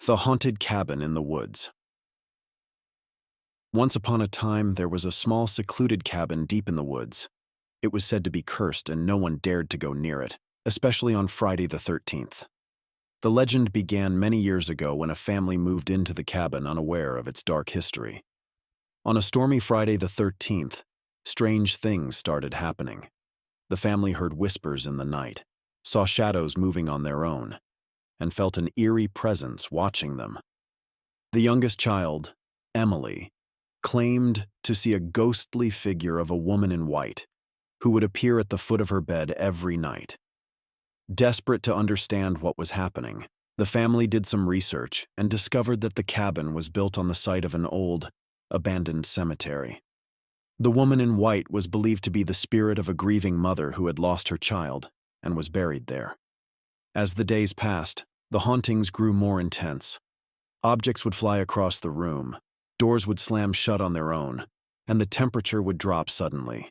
The Haunted Cabin in the Woods. Once upon a time, there was a small secluded cabin deep in the woods. It was said to be cursed and no one dared to go near it, especially on Friday the 13th. The legend began many years ago when a family moved into the cabin unaware of its dark history. On a stormy Friday the 13th, strange things started happening. The family heard whispers in the night, saw shadows moving on their own, and felt an eerie presence watching them. The youngest child, Emily, claimed to see a ghostly figure of a woman in white who would appear at the foot of her bed every night. Desperate to understand what was happening, the family did some research and discovered that the cabin was built on the site of an old, abandoned cemetery. The woman in white was believed to be the spirit of a grieving mother who had lost her child and was buried there. As the days passed, the hauntings grew more intense. Objects would fly across the room, doors would slam shut on their own, and the temperature would drop suddenly.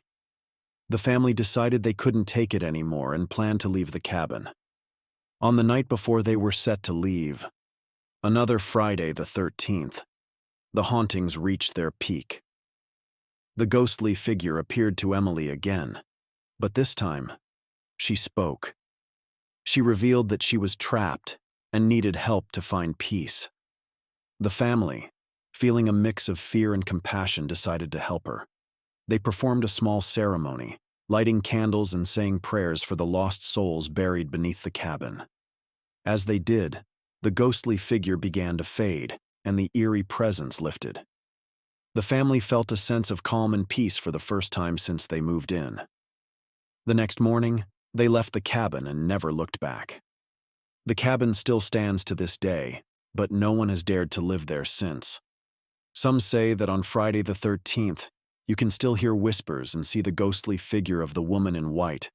The family decided they couldn't take it anymore and planned to leave the cabin. On the night before they were set to leave, another Friday the 13th, the hauntings reached their peak. The ghostly figure appeared to Emily again, but this time, she spoke. She revealed that she was trapped and needed help to find peace. The family, feeling a mix of fear and compassion, decided to help her. They performed a small ceremony, lighting candles and saying prayers for the lost souls buried beneath the cabin. As they did, the ghostly figure began to fade, and the eerie presence lifted. The family felt a sense of calm and peace for the first time since they moved in. The next morning, they left the cabin and never looked back. The cabin still stands to this day, but no one has dared to live there since. Some say that on Friday the 13th, you can still hear whispers and see the ghostly figure of the woman in white